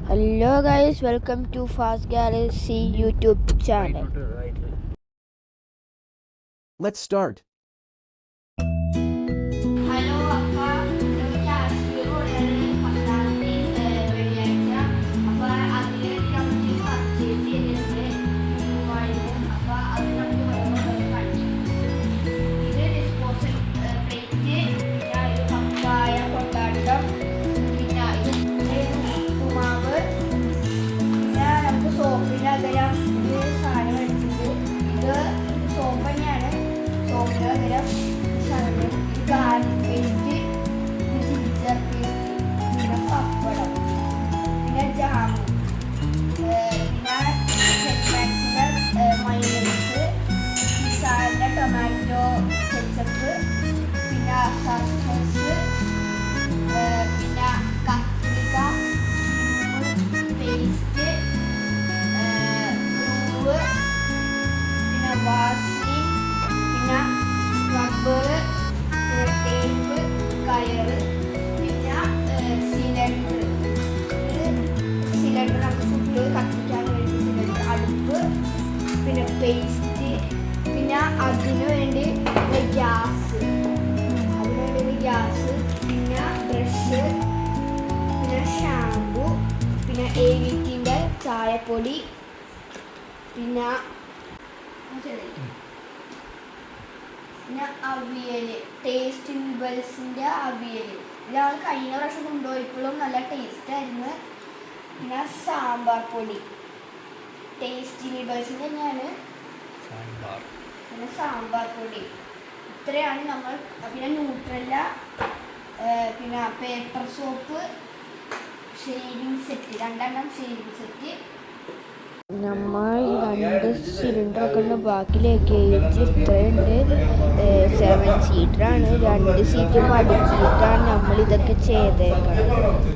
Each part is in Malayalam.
Hello guys, welcome to Fast Galaxy YouTube channel. Let's start. Tomato ketchup, പിന്നെ സോസ്, പിന്നെ കത്തിരിക്ക പേസ്റ്റ്, ഉപ്പ്, പിന്നെ വാസി, പിന്നെ റബ്ബർ, ടേപ്പ്, കയറ്, പിന്നെ സിലിണ്ടർ നമുക്ക് ഫുഡ് കത്തിക്കാൻ വേണ്ടി സിലിണ്ടർ, അടുപ്പ്, പിന്നെ പേസ്റ്റ്, പിന്നെ അതിനു വേണ്ടി ഗ്യാസ്, പിന്നെ ബ്രഷ്, പിന്നെ ഷാമ്പു, പിന്നെ AVTൻ്റെ ചായപ്പൊടി, പിന്നെ അവിയൽ, ടേസ്റ്റ് നൂഡിൽസിൻ്റെ അവിയൽ. ഇതാണ് കഴിഞ്ഞ പ്രാവശ്യം കൊണ്ടുപോയപ്പോഴും നല്ല ടേസ്റ്റ് ആയിരുന്നു. പിന്നെ സാമ്പാർ പൊടി, ടേസ്റ്റ് നൂഡിൽസിൻ്റെ തന്നെയാണ്. പിന്നെ സാമ്പാർ പൊടി, ഇത്രയാണ് നമ്മൾ. പിന്നെ ന്യൂട്രല്ല, പിന്നെ paper soap, shaving set, 2 shaving set. നമ്മൾ 2 സിലിണ്ടറൊക്കെ ഉണ്ട്, ബാക്കിലേക്ക് ഇത്രയുണ്ട്. 7 സീറ്ററാണ്, 2 സീറ്റ് മടക്കിയിട്ടാണ് നമ്മൾ ഇതൊക്കെ ചെയ്തേക്കുന്നത്.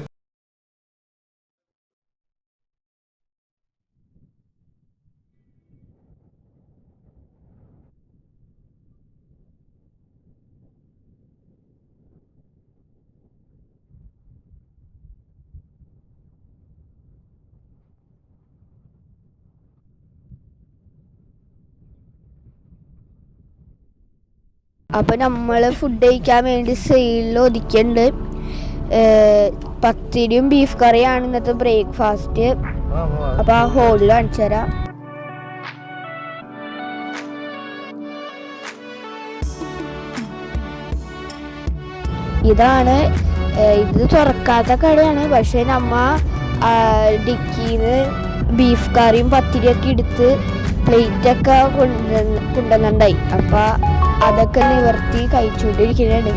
അപ്പോൾ നമ്മൾ ഫുഡ് കഴിക്കാൻ വേണ്ടി സൈഡിൽ ഒതുക്കിയിട്ടുണ്ട്. പത്തിരിയും ബീഫ് കറിയാണ് ഇന്നത്തെ ബ്രേക്ക്ഫാസ്റ്റ്. അപ്പോൾ ആ ഹോളിൽ കാണിച്ചു തരാം. ഇതാണ്, ഇത് തുറക്കാത്ത കടയാണ്. പക്ഷെ നമ്മ ഡിക്കിന്ന് ബീഫ് കറിയും പത്തിരിയൊക്കെ എടുത്ത് പ്ലേറ്റൊക്കെ കൊണ്ടുവന്നുണ്ടായി. അപ്പം അതൊക്കെ നിവർത്തി കഴിച്ചുകൊണ്ടിരിക്കുകയാണ്.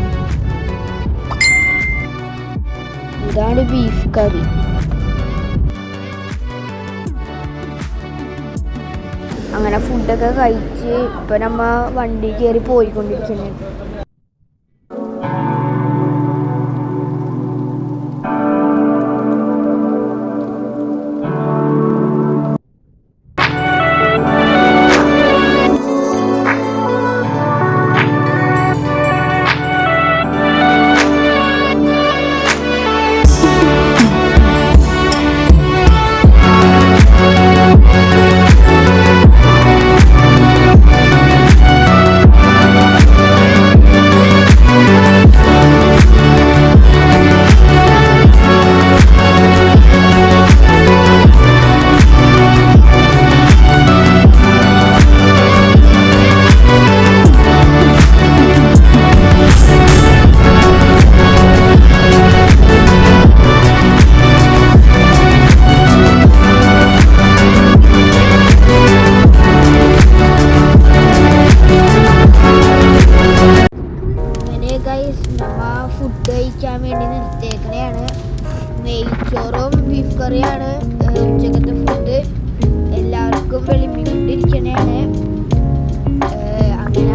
ഇതാണ് ബീഫ് കറി. അങ്ങനെ ഫുഡൊക്കെ കഴിച്ച് ഇപ്പം നമ്മ വണ്ടി കയറി പോയിക്കൊണ്ടിരിക്കുകയാണ്. ഫുഡ് കഴിക്കാൻ വേണ്ടി നിർത്തിയേക്കണെയാണ്. നെയ്ച്ചോറും ബീഫ് കറിയാണ് ഉച്ചക്കത്തെ ഫുഡ്. എല്ലാവർക്കും വെളിമ്പിക്കൊണ്ടിരിക്കണെയാണ്. അങ്ങനെ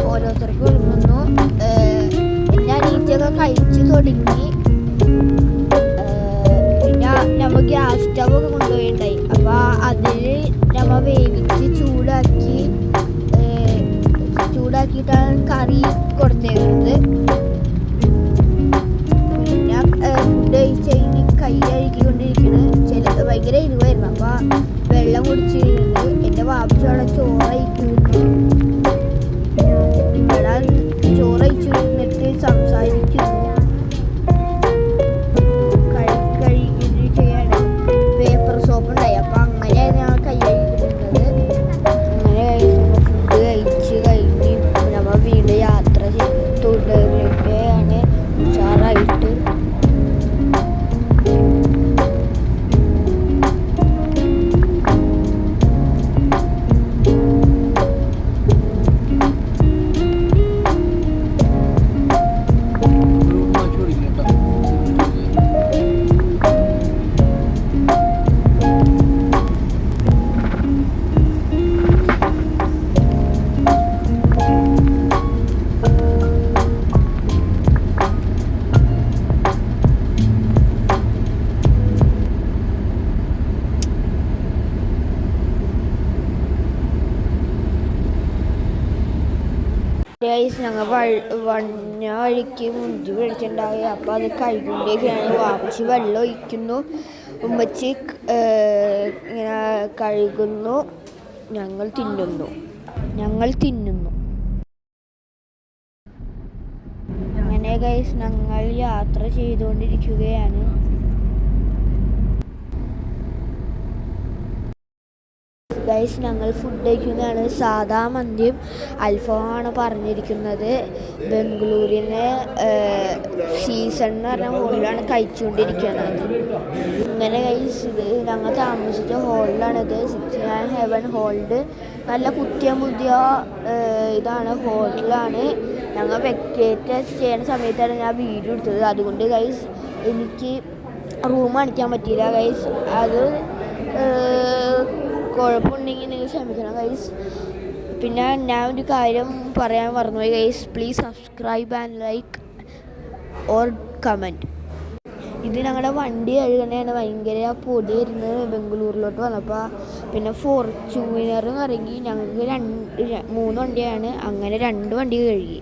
ഓരോരുത്തർക്കും വിളിക്കുന്നു. പിന്നെ അനീറ്റൊക്കെ കഴിച്ചു തുടങ്ങി. പിന്നെ നമ്മ ഗ്യാസ് സ്റ്റവൊക്കെ കൊണ്ടുപോയിണ്ടായി. അപ്പോൾ അതിൽ നമ്മ വേവിച്ച് ചൂടാക്കിയിട്ടാണ് കറി കൊടുത്തേക്കുന്നത്. പിന്നെ ഫുഡ് കഴിച്ച് കഴിഞ്ഞ് കൈ കഴുകിക്കൊണ്ടിരിക്കുന്നത്. ഭയങ്കര എരിവായിരുന്നു. അപ്പം വെള്ളം കുടിച്ചിരുന്നു. എൻ്റെ വാപ്പിച്ച് അവിടെ ചോറയിക്കുന്നു. ഇവിടെ ചോറയിച്ചു നിന്നിട്ട് സംസാരിക്കുന്നു. കഴിക്കുകയാണ്. പേപ്പർ സോപ്പ് ഉണ്ടായി. അപ്പം അങ്ങനെ ഞാൻ കൈ കഴുകിയിരുന്നത്. അങ്ങനെ ഫുഡ് കഴിച്ച് കഴിഞ്ഞ് നമ്മൾ വീണ്ടും യാത്ര തുടരുകയാണ് ഉഷാറായിട്ട്. ഞങ്ങൾ വന്ന വഴിക്ക് മുഞ്ചി പിടിച്ചിട്ടുണ്ടാവുക. അപ്പോൾ അത് കഴുകുമ്പോഴേക്കാണ് വാപ്പിച്ച് വെള്ളം ഒഴിക്കുന്നു. ഉമ്മച്ചി ഇങ്ങനെ കഴുകുന്നു. ഞങ്ങൾ തിന്നുന്നു. അങ്ങനെ ഗൈസ് ഞങ്ങൾ യാത്ര ചെയ്തുകൊണ്ടിരിക്കുകയാണ്. ഗൈസ് ഞങ്ങൾ ഫുഡ് കഴിക്കുന്നതാണ്. സാദാ മന്തിയും അൽഫാമാണ് പറഞ്ഞിരിക്കുന്നത്. ബംഗളൂരിനെ സീസൺ എന്ന് പറഞ്ഞ ഹോളിലാണ് കഴിച്ചുകൊണ്ടിരിക്കുന്നത്. ഇങ്ങനെ ഗൈസ് ഇത് ഞങ്ങൾ താമസിച്ച ഹോളിലാണിത്. 69 ഹെവൻ ഹോൾഡ്. നല്ല പുതിയ ഇതാണ് ഹോട്ടലാണ്. ഞങ്ങൾ വെക്കേറ്റ് ചെയ്യുന്ന സമയത്താണ് ഞാൻ വീഡിയോ എടുത്തത്. അതുകൊണ്ട് ഗൈസ് എനിക്ക് റൂം കാണിക്കാൻ പറ്റിയില്ല ഗൈസ്. അത് കുഴപ്പമുണ്ടെങ്കിൽ നിങ്ങൾ ക്ഷമിക്കണം ഗൈസ്. പിന്നെ ഞാൻ ഒരു കാര്യം പറയാൻ മറന്നുപോയി guys. Please subscribe and like or comment. ഇത് ഞങ്ങളുടെ വണ്ടി കഴുകണയാണ്. ഭയങ്കര പൊടി വരുന്നത് ബംഗളൂരിലോട്ട് വന്നപ്പോൾ. പിന്നെ ഫോർച്യൂണറും ഇറങ്ങി. ഞങ്ങൾക്ക് 3 വണ്ടിയാണ്. അങ്ങനെ 2 വണ്ടി കഴുകി.